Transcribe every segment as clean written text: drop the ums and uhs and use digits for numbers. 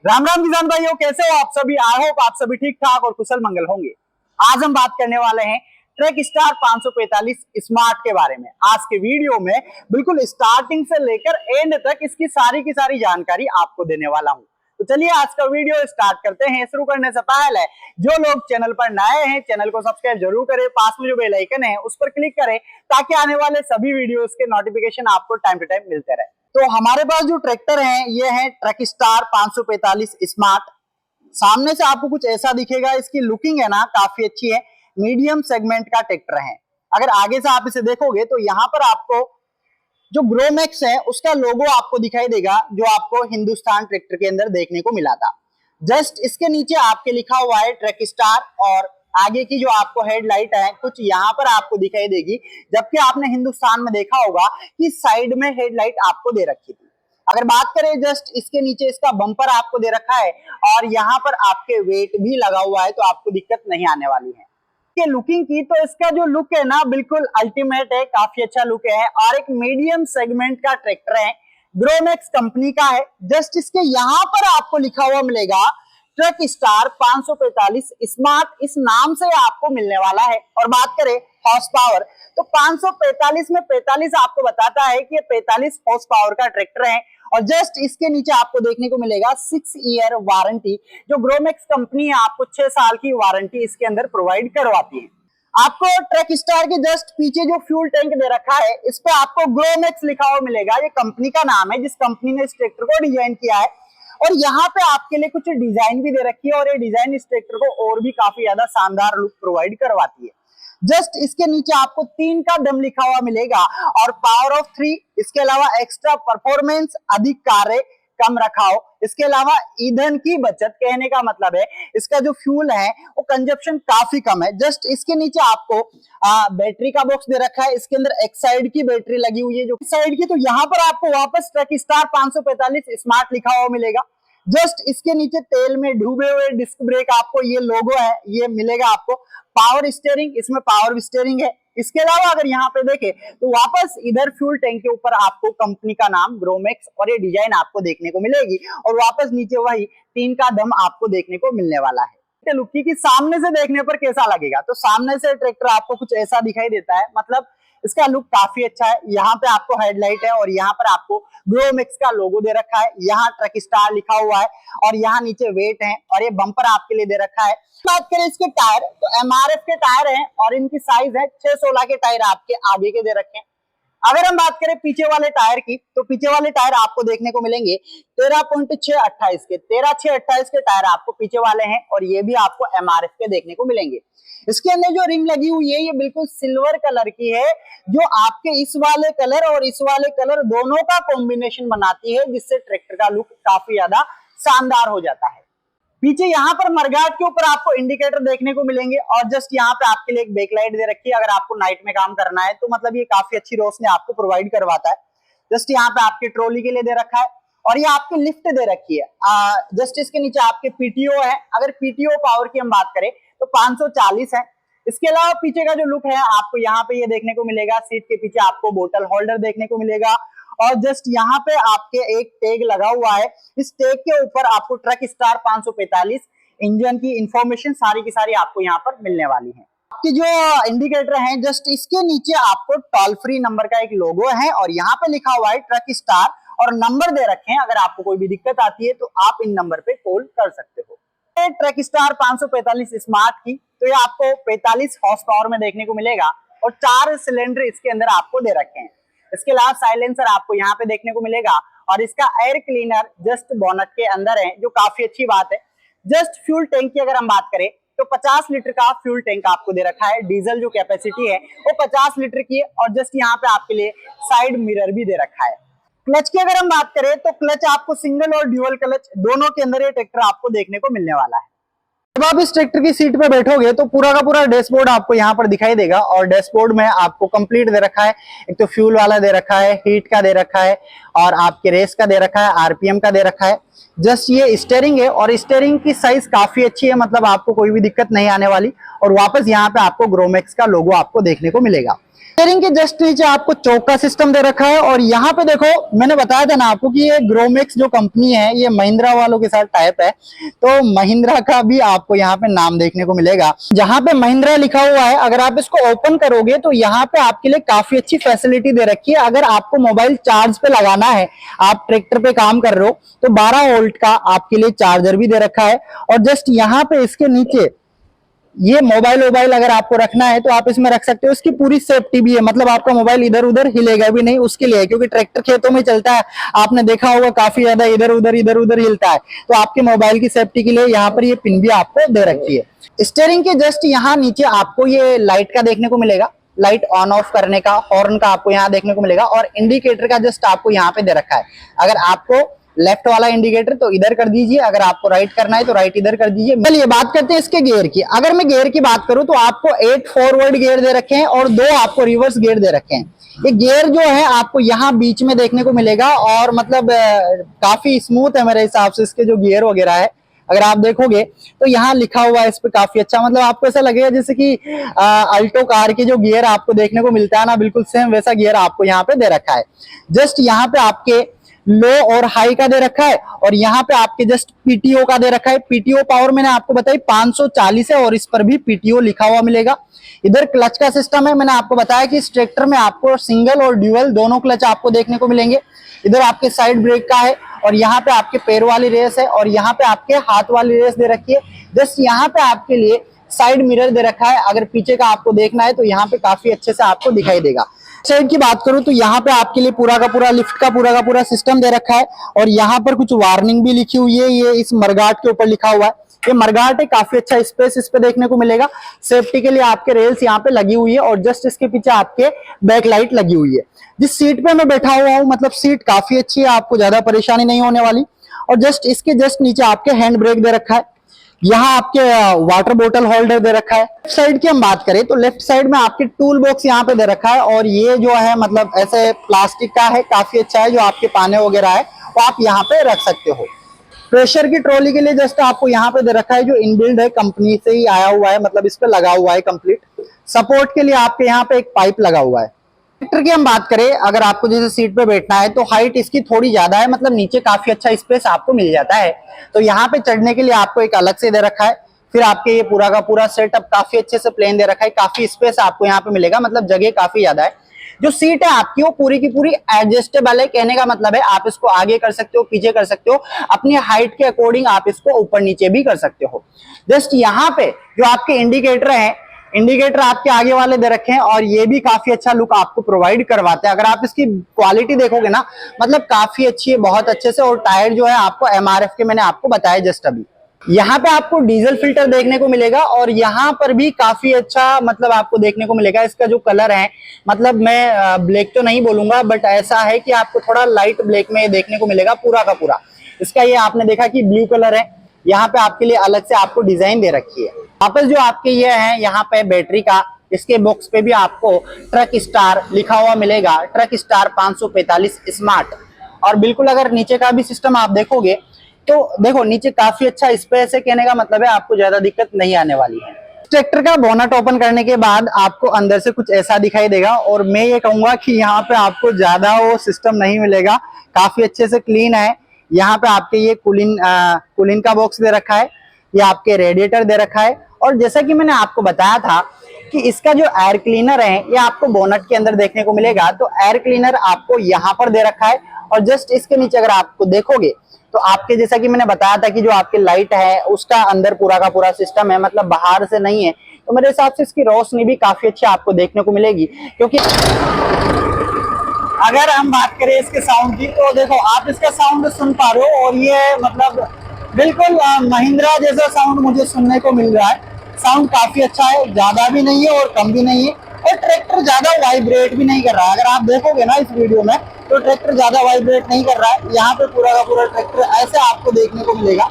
राम राम किसान भाइयों, कैसे हो आप सभी। आई होप आप सभी ठीक ठाक और कुशल मंगल होंगे। आज हम बात करने वाले हैं ट्रैक स्टार 545 स्मार्ट के बारे में। आज के वीडियो में बिल्कुल स्टार्टिंग से लेकर एंड तक इसकी सारी की सारी जानकारी आपको देने वाला हूं। तो चलिए आज का वीडियो स्टार्ट करते हैं। शुरू करने से पहले जो लोग चैनल पर नए हैं, चैनल को सब्सक्राइब जरूर करें। पास में जो बेल आइकन है उस पर क्लिक करें ताकि आने वाले सभी वीडियोस के नोटिफिकेशन आपको टाइम टू टाइम मिलते रहे। तो हमारे पास जो ट्रैक्टर है ये है ट्रक स्टार 545 स्मार्ट। सामने से आपको कुछ ऐसा दिखेगा। इसकी लुकिंग है ना काफी अच्छी है। मीडियम सेगमेंट का ट्रैक्टर है। अगर आगे से आप इसे देखोगे तो यहाँ पर आपको जो ग्रोमैक्स है उसका लोगो आपको दिखाई देगा, जो आपको हिंदुस्तान ट्रैक्टर के अंदर देखने को मिला था। जस्ट इसके नीचे आपके लिखा हुआ है ट्रक स्टार और आगे की जो आपको हेडलाइट है कुछ यहाँ पर आपको दिखाई देगी, जबकि आपने हिंदुस्तान में देखा होगा कि साइड में हेडलाइट आपको दे रखी थी। अगर बात करें जस्ट इसके नीचे इसका बम्पर आपको दे रखा है और यहाँ पर आपके वेट भी लगा हुआ है, तो आपको दिक्कत नहीं आने वाली है। के लुकिंग की तो इसका जो लुक है ना बिल्कुल अल्टीमेट है, काफी अच्छा लुक है और एक मीडियम सेगमेंट का ट्रैक्टर है। ग्रोमैक्स कंपनी का है। जस्ट इसके यहाँ पर आपको लिखा हुआ मिलेगा ट्रक स्टार 545 स्मार्ट, इस नाम से आपको मिलने वाला है। और बात करें हॉर्स पावर तो 545 में 45 आपको बताता है कि ये 45 हॉर्स पावर का ट्रैक्टर है। और जस्ट इसके नीचे आपको देखने को मिलेगा 6 ईयर वारंटी, जो ग्रोमैक्स कंपनी है आपको 6 साल की वारंटी इसके अंदर प्रोवाइड करवाती है। आपको ट्रक स्टार के जस्ट पीछे जो फ्यूल टैंक दे रखा है इस पे आपको ग्रोमैक्स लिखा हुआ मिलेगा। ये कंपनी का नाम है जिस कंपनी ने इस ट्रैक्टर को डिजाइन किया है। और यहाँ पे आपके लिए कुछ डिजाइन भी दे रखी है और ये डिजाइन इस ट्रैक्टर को और भी काफी ज्यादा शानदार लुक प्रोवाइड करवाती है। जस्ट इसके नीचे आपको 3 का दम लिखा हुआ मिलेगा और पावर ऑफ 3, इसके अलावा एक्स्ट्रा परफॉर्मेंस, अधिक कार्य, कम रखाव, इसके अलावा ईंधन की बचत। कहने का मतलब है इसका जो फ्यूल है वो कंजप्शन काफी कम है। जस्ट इसके नीचे आपको बैटरी का बॉक्स दे रखा है। इसके अंदर एक साइड की बैटरी लगी हुई है, जो साइड की, तो यहाँ पर आपको वापस ट्रक स्टार 545 स्मार्ट लिखा हुआ मिलेगा। जस्ट इसके नीचे तेल में डूबे हुए डिस्क ब्रेक आपको ये लोगो है ये मिलेगा आपको। पावर स्टीयरिंग, इसमें पावर स्टीयरिंग है। इसके अलावा अगर यहाँ पे देखें तो वापस इधर फ्यूल टैंक के ऊपर आपको कंपनी का नाम ग्रोमैक्स और ये डिजाइन आपको देखने को मिलेगी और वापस नीचे वही 3 का दम आपको देखने को मिलने वाला है। लुक्की की सामने से देखने पर कैसा लगेगा, तो सामने से ट्रैक्टर आपको कुछ ऐसा दिखाई देता है। मतलब इसका लुक काफी अच्छा है। यहाँ पे आपको हेडलाइट है और यहाँ पर आपको ग्रोमैक्स का लोगो दे रखा है। यहाँ ट्रक स्टार लिखा हुआ है और यहाँ नीचे वेट है और ये बम्पर आपके लिए दे रखा है। बात करें इसके टायर तो एमआरएफ के टायर हैं और इनकी साइज है 616 के टायर आपके आगे के दे रखे हैं। अगर हम बात करें पीछे वाले टायर की तो पीछे वाले टायर आपको देखने को मिलेंगे 13.628 के 13.628 के टायर आपको पीछे वाले हैं और ये भी आपको एमआरएफ के देखने को मिलेंगे। इसके अंदर जो रिम लगी हुई है ये बिल्कुल सिल्वर कलर की है, जो आपके इस वाले कलर और इस वाले कलर दोनों का कॉम्बिनेशन बनाती है, जिससे ट्रैक्टर का लुक काफी ज्यादा शानदार हो जाता है। पीछे यहाँ पर मरघाट के ऊपर आपको इंडिकेटर देखने को मिलेंगे और जस्ट यहाँ पे आपके लिए एक बैकलाइट दे रखी है। अगर आपको नाइट में काम करना है तो मतलब ये काफी अच्छी रोशनी आपको प्रोवाइड करवाता है। जस्ट यहाँ पे आपके ट्रॉली के लिए दे रखा है और ये आपकी लिफ्ट दे रखी है। जस्ट इसके नीचे आपके पीटीओ है। अगर पीटीओ पावर की हम बात करें तो 540 है। इसके अलावा पीछे का जो लुक है आपको यहाँ पे ये देखने को मिलेगा। सीट के पीछे आपको बोतल होल्डर देखने को मिलेगा और जस्ट यहाँ पे आपके एक टैग लगा हुआ है। इस टैग के ऊपर आपको ट्रक स्टार 545 इंजन की इंफॉर्मेशन सारी की सारी आपको यहाँ पर मिलने वाली है। आपके जो इंडिकेटर हैं जस्ट इसके नीचे आपको टोल फ्री नंबर का एक लोगो है और यहाँ पे लिखा हुआ है ट्रक स्टार और नंबर दे रखे हैं। अगर आपको कोई भी दिक्कत आती है तो आप इन नंबर पे कॉल कर सकते हो। ट्रक स्टार 545 स्मार्ट की तो ये आपको 45 हॉर्स पावर में देखने को मिलेगा और 4 सिलेंडर इसके अंदर आपको दे रखे हैं। इसके अलावा साइलेंसर आपको यहाँ पे देखने को मिलेगा और इसका एयर क्लीनर जस्ट बोनट के अंदर है, जो काफी अच्छी बात है। जस्ट फ्यूल टैंक की अगर हम बात करें तो 50 लीटर का फ्यूल टैंक आपको दे रखा है। डीजल जो कैपेसिटी है वो 50 लीटर की है और जस्ट यहाँ पे आपके लिए साइड मिरर भी दे रखा है। क्लच की अगर हम बात करें तो क्लच आपको सिंगल और ड्यूअल क्लच दोनों के अंदर ये ट्रैक्टर आपको देखने को मिलने वाला है। जब आप इस ट्रैक्टर की सीट पे बैठोगे तो पूरा का पूरा डैशबोर्ड आपको यहाँ पर दिखाई देगा और डैशबोर्ड में आपको कंप्लीट दे रखा है। एक तो फ्यूल वाला दे रखा है, हीट का दे रखा है और आपके रेस का दे रखा है, आरपीएम का दे रखा है। जस्ट ये स्टीयरिंग है और स्टीयरिंग की साइज काफी अच्छी है, मतलब आपको कोई भी दिक्कत नहीं आने वाली। और वापस यहाँ पे आपको ग्रोमैक्स का लोगो आपको देखने को मिलेगा। स्टीयरिंग के जस्ट नीचे आपको चौक का सिस्टम दे रखा है और यहाँ पे देखो मैंने बताया था ना आपको कि ये ग्रोमैक्स जो कंपनी है ये महिंद्रा वालों के साथ टाइप है, तो महिंद्रा का भी आपको यहाँ पे नाम देखने को मिलेगा। जहाँ पे महिंद्रा लिखा हुआ है, अगर आप इसको ओपन करोगे तो यहाँ पे आपके लिए काफी अच्छी फैसिलिटी दे रखी है। अगर आपको मोबाइल चार्ज पे लगाना है, आप ट्रैक्टर पे काम कर रहे हो, तो 12 वोल्ट का आपके लिए चार्जर भी दे रखा है। और जस्ट यहाँ पे इसके नीचे ये मोबाइल अगर आपको रखना है तो आप इसमें रख सकते हो। इसकी पूरी सेफ्टी भी है, मतलब आपका मोबाइल इधर उधर हिलेगा भी नहीं, उसके लिए, क्योंकि ट्रैक्टर खेतों में चलता है, आपने देखा होगा काफी ज्यादा इधर उधर हिलता है, तो आपके मोबाइल की सेफ्टी के लिए यहाँ पर ये पिन भी आपको दे रखी है। स्टीयरिंग के जस्ट यहाँ नीचे आपको ये लाइट का देखने को मिलेगा, लाइट ऑन ऑफ करने का, हॉर्न का आपको यहाँ देखने को मिलेगा और इंडिकेटर का जस्ट आपको यहाँ पे दे रखा है। अगर आपको लेफ्ट वाला इंडिकेटर तो इधर कर दीजिए, अगर आपको राइट करना है तो राइट इधर कर दीजिए। चलिए बात करते हैं इसके गियर की। अगर मैं गियर की बात करूं तो आपको 8 फॉरवर्ड गियर दे रखे हैं और 2 आपको रिवर्स गियर दे रखे हैं। ये गियर जो है आपको यहाँ बीच में देखने को मिलेगा और मतलब काफी स्मूथ है मेरे हिसाब से इसके जो गियर वगैरह है। अगर आप देखोगे तो यहाँ लिखा हुआ है इस पे काफी अच्छा, मतलब आपको ऐसा लगेगा जैसे कि अल्टो कार के जो गियर आपको देखने को मिलता है ना, बिल्कुल सेम वैसा गियर आपको यहाँ पे दे रखा है। जस्ट यहाँ पे आपके लो और हाई का दे रखा है और यहाँ पे आपके जस्ट पीटीओ का दे रखा है। पीटीओ पावर मैंने आपको बताई 540 है और इस पर भी पीटीओ लिखा हुआ मिलेगा। इधर क्लच का सिस्टम है, मैंने आपको बताया कि इस ट्रैक्टर में आपको सिंगल और ड्यूअल दोनों क्लच आपको देखने को मिलेंगे। इधर आपके साइड ब्रेक का है और यहाँ पे आपके पैर वाली रेस है और यहाँ पे आपके हाथ वाली रेस दे रखी है। जस्ट यहाँ पे आपके लिए साइड मिरर दे रखा है, अगर पीछे का आपको देखना है तो यहाँ पे काफी अच्छे से आपको दिखाई देगा। साइड की बात करूं तो यहाँ पे आपके लिए पूरा का पूरा लिफ्ट का पूरा का पूरा सिस्टम दे रखा है और यहाँ पर कुछ वार्निंग भी लिखी हुई है, ये इस मरगाट के ऊपर लिखा हुआ है। ये मरगाट है, काफी अच्छा स्पेस इस पे देखने को मिलेगा। सेफ्टी के लिए आपके रेल्स यहाँ पे लगी हुई है और जस्ट इसके पीछे आपके बैक लाइट लगी हुई है। जिस सीट पे मैं बैठा हुआ हूँ, मतलब सीट काफी अच्छी है, आपको ज्यादा परेशानी नहीं होने वाली। और जस्ट इसके जस्ट नीचे आपके हैंड ब्रेक दे रखा है, यहाँ आपके वाटर बोतल होल्डर दे रखा है। लेफ्ट साइड की हम बात करें तो लेफ्ट साइड में आपके टूल बॉक्स यहाँ पे दे रखा है और ये जो है मतलब ऐसे प्लास्टिक का है, काफी अच्छा है, जो आपके पाने वगैरह है वो आप यहाँ पे रख सकते हो। प्रेशर की ट्रॉली के लिए जस्ट आपको यहाँ पे दे रखा है, जो इनबिल्ड है, कंपनी से ही आया हुआ है, मतलब इस पे लगा हुआ है कंप्लीट। सपोर्ट के लिए आपके यहाँ पे एक पाइप लगा हुआ है। ट्रैक्टर की हम बात करें, अगर आपको जैसे सीट पे बैठना है तो हाइट इसकी थोड़ी ज्यादा है, मतलब नीचे काफी अच्छा स्पेस आपको मिल जाता है। तो यहाँ पे चढ़ने के लिए आपको एक अलग से दे रखा है। फिर आपके ये पूरा का पूरा सेटअप काफी अच्छे से प्लेन दे रखा है, काफी स्पेस आपको यहाँ पे मिलेगा, मतलब जगह काफी ज्यादा है। जो सीट है आपकी वो पूरी की पूरी एडजस्टेबल है, कहने का मतलब है आप इसको आगे कर सकते हो, पीछे कर सकते हो, अपनी हाइट के अकॉर्डिंग आप इसको ऊपर नीचे भी कर सकते हो। जस्ट यहाँ पे जो आपके इंडिकेटर है, इंडिकेटर आपके आगे वाले दे रखे हैं और ये भी काफी अच्छा लुक आपको प्रोवाइड करवाते हैं। अगर आप इसकी क्वालिटी देखोगे ना, मतलब काफी अच्छी है, बहुत अच्छे से। और टायर जो है आपको एमआरएफ के मैंने आपको बताया जस्ट अभी। यहाँ पे आपको डीजल फिल्टर देखने को मिलेगा और यहाँ पर भी काफी अच्छा मतलब आपको देखने को मिलेगा। इसका जो कलर है, मतलब मैं ब्लैक तो नहीं बोलूंगा, बट ऐसा है कि आपको थोड़ा लाइट ब्लैक में देखने को मिलेगा पूरा का पूरा। इसका ये आपने देखा कि ब्लू कलर है, यहाँ पे आपके लिए अलग से आपको डिजाइन दे रखी है। वापस जो आपके ये है यहाँ पे बैटरी का, इसके बॉक्स पे भी आपको ट्रक स्टार लिखा हुआ मिलेगा, ट्रक स्टार 545 स्मार्ट। और बिल्कुल अगर नीचे का भी सिस्टम आप देखोगे तो देखो नीचे काफी अच्छा स्पेस है, कहने का मतलब है आपको ज्यादा दिक्कत नहीं आने वाली है। ट्रैक्टर का बोनट ओपन करने के बाद आपको अंदर से कुछ ऐसा दिखाई देगा और मैं ये कहूंगा कि यहाँ पे आपको ज्यादा वो सिस्टम नहीं मिलेगा, काफी अच्छे से क्लीन है। यहाँ पे आपके ये कूलिंग का बॉक्स दे रखा है, ये आपके रेडिएटर दे रखा है और जैसा कि मैंने आपको बताया था कि इसका जो एयर क्लीनर है ये आपको बोनट के अंदर देखने को मिलेगा। तो एयर क्लीनर आपको यहाँ पर दे रखा है और जस्ट इसके नीचे अगर आपको देखोगे तो आपके जैसा कि मैंने बताया था कि जो आपकी लाइट है उसका अंदर पूरा का पूरा सिस्टम है, मतलब बाहर से नहीं है। तो मेरे हिसाब से इसकी रोशनी भी काफी अच्छी आपको देखने को मिलेगी। क्योंकि अगर हम बात करें इसके साउंड की तो देखो आप इसका साउंड सुन पा रहे हो और ये मतलब बिल्कुल महिंद्रा जैसा साउंड मुझे सुनने को मिल रहा है। साउंड काफी अच्छा है, ज्यादा भी नहीं है और कम भी नहीं है और ट्रैक्टर ज्यादा वाइब्रेट भी नहीं कर रहा है। अगर आप देखोगे ना इस वीडियो में तो ट्रैक्टर ज्यादा वाइब्रेट नहीं कर रहा है। यहाँ पे पूरा का पूरा ट्रैक्टर ऐसे आपको देखने को मिलेगा,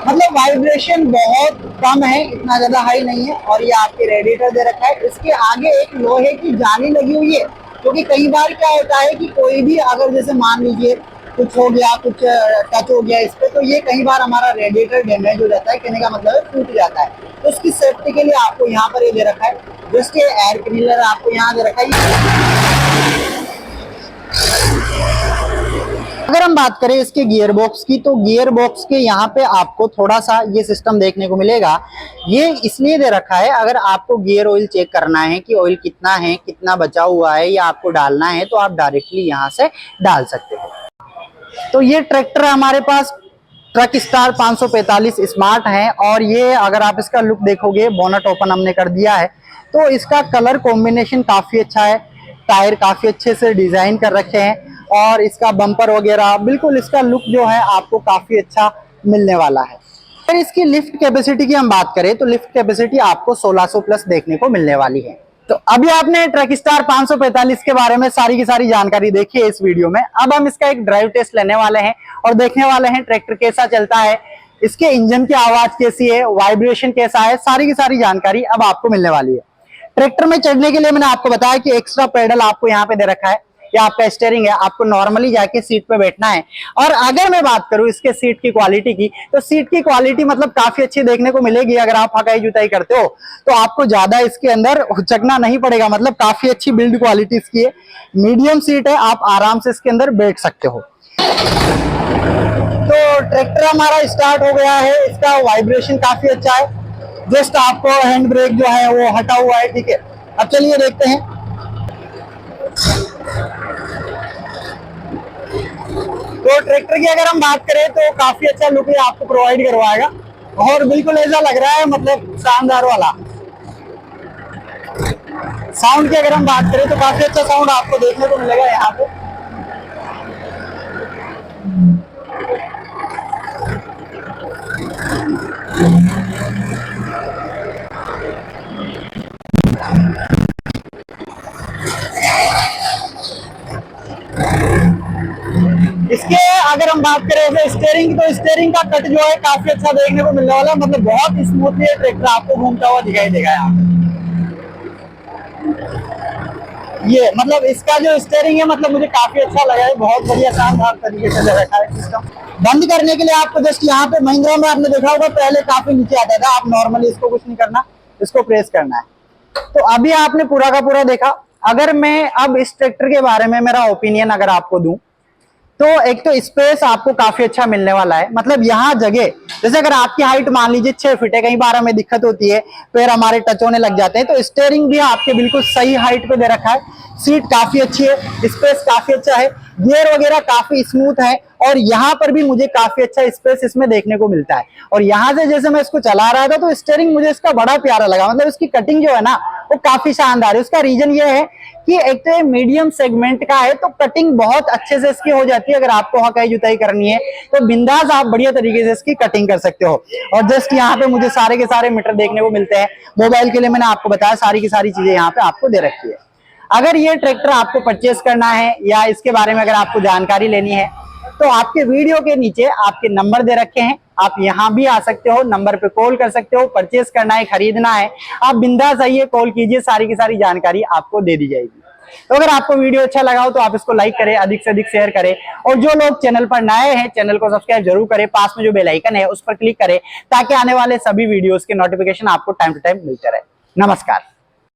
मतलब वाइब्रेशन बहुत कम है, इतना ज्यादा हाई नहीं है। और ये आपके रेडिएटर दे रखा है, इसके आगे एक लोहे की जाली लगी हुई है क्योंकि कई बार क्या होता है कि कोई भी अगर जैसे मान लीजिए कुछ हो गया, कुछ टच हो गया इस पे, तो ये कई बार हमारा रेडिएटर डैमेज हो जाता है, कहने का मतलब है टूट जाता है। तो उसकी सेफ्टी के लिए आपको यहाँ पर ये दे रखा है, जस्ट ये एयर क्लीनर आपको यहाँ दे रखा है। अगर हम बात करें इसके गियर बॉक्स की, तो गियर बॉक्स के यहाँ पे आपको थोड़ा सा ये सिस्टम देखने को मिलेगा। ये इसलिए दे रखा है, अगर आपको गियर ऑयल चेक करना है कि ऑयल कितना है, कितना बचा हुआ है या आपको डालना है, तो आप डायरेक्टली यहाँ से डाल सकते हो। तो ये ट्रैक्टर हमारे पास ट्रक स्टार 545 स्मार्ट है, और ये अगर आप इसका लुक देखोगे, बोनट ओपन हमने कर दिया है, तो इसका कलर कॉम्बिनेशन काफी अच्छा है, टायर काफी अच्छे से डिजाइन कर रखे हैं, और इसका बम्पर वगैरह बिल्कुल इसका लुक जो है आपको काफी अच्छा मिलने वाला है। फिर इसकी लिफ्ट कैपेसिटी की हम बात करें, तो लिफ्ट कैपेसिटी आपको 1600 प्लस देखने को मिलने वाली है। तो अभी आपने ट्रक स्टार 545 के बारे में सारी की सारी जानकारी देखी है इस वीडियो में। अब हम इसका एक ड्राइव टेस्ट लेने वाले हैं और देखने वाले हैं ट्रैक्टर कैसा चलता है, इसके इंजन की आवाज कैसी है, वाइब्रेशन कैसा है, सारी की सारी जानकारी अब आपको मिलने वाली है। ट्रैक्टर में चढ़ने के लिए मैंने आपको बताया कि एक्स्ट्रा पेडल आपको यहाँ पे दे रखा है, या आपका स्टीयरिंग है, आपको नॉर्मली जाके सीट पे बैठना है। और अगर मैं बात करूं इसके सीट की क्वालिटी की, तो सीट की क्वालिटी मतलब काफी अच्छी देखने को मिलेगी। अगर आप हकाई जुताई करते हो तो आपको ज्यादा इसके अंदर उचकना नहीं पड़ेगा, मतलब काफी अच्छी बिल्ड क्वालिटी इसकी है। मीडियम सीट है, आप आराम से इसके अंदर बैठ सकते हो। तो ट्रैक्टर हमारा स्टार्ट हो गया है, इसका वाइब्रेशन काफी अच्छा है। जस्ट आपको हैंड ब्रेक जो है वो हटा हुआ है, ठीक है। अब चलिए देखते हैं। तो ट्रैक्टर की अगर हम बात करें तो काफी अच्छा लुक ये आपको प्रोवाइड करवाएगा, और बिल्कुल ऐसा लग रहा है मतलब शानदार वाला। साउंड की अगर हम बात करें तो काफी अच्छा साउंड आपको देखने को मिलेगा यहाँ पे। इसके अगर हम बात करें स्टीयरिंग, तो स्टीयरिंग का कट जो है काफी अच्छा देखने को मिलने वाला है, मतलब बहुत स्मूथली ट्रैक्टर आपको घूमता हुआ दिखाई देगा यहाँ पे। ये मतलब इसका जो स्टीयरिंग है मतलब मुझे काफी अच्छा लगा है, बहुत बढ़िया शानदार तरीके से दे रखा है सिस्टम। बंद करने के लिए आपको जस्ट यहाँ पे महिंद्रा में आपने देखा होगा पहले काफी नीचे आता था, आप नॉर्मली इसको कुछ नहीं करना, इसको प्रेस करना है। तो अभी आपने पूरा का पूरा देखा। अगर मैं अब इस ट्रैक्टर के बारे में मेरा ओपिनियन अगर आपको दूं, तो एक तो स्पेस आपको काफी अच्छा मिलने वाला है, मतलब यहाँ जगह, जैसे अगर आपकी हाइट मान लीजिए 6 फीट है, कई बार हमें दिक्कत होती है, पैर हमारे टच होने लग जाते हैं, तो स्टीयरिंग भी आपके बिल्कुल सही हाइट पे दे रखा है। सीट काफी अच्छी है, स्पेस काफी अच्छा है, गियर वगैरह काफी स्मूथ है, और यहाँ पर भी मुझे काफी अच्छा स्पेस इसमें देखने को मिलता है। और यहाँ से जैसे मैं इसको चला रहा था तो स्टीयरिंग मुझे इसका बड़ा प्यारा लगा, मतलब इसकी कटिंग जो है ना वो काफी शानदार है। उसका रीजन ये है कि एक तो मीडियम सेगमेंट का है, तो कटिंग बहुत अच्छे से इसकी हो जाती है। अगर आपको हकाई जुताई करनी है तो बिंदास आप बढ़िया तरीके से इसकी कटिंग कर सकते हो। और जस्ट यहाँ पे मुझे सारे के सारे मीटर देखने को मिलते हैं। मोबाइल के लिए मैंने आपको बताया सारी की सारी चीजें यहाँ पे आपको दे रखी है। अगर ये ट्रैक्टर आपको परचेस करना है या इसके बारे में अगर आपको जानकारी लेनी है, तो आपके वीडियो के नीचे आपके नंबर दे रखे हैं, आप यहाँ भी आ सकते हो, नंबर पे कॉल कर सकते हो। परचेस करना है, खरीदना है, आप बिंदास आइए, कॉल कीजिए, सारी की सारी जानकारी आपको दे दी जाएगी। तो अगर आपको वीडियो अच्छा लगा हो तो आप इसको लाइक करें, अधिक से अधिक शेयर करें, और जो लोग चैनल पर नए हैं चैनल को सब्सक्राइब जरूर करें। पास में जो बेल आइकन है उस पर क्लिक करें ताकि आने वाले सभी वीडियोस के नोटिफिकेशन आपको टाइम टू टाइम मिलते रहे। नमस्कार।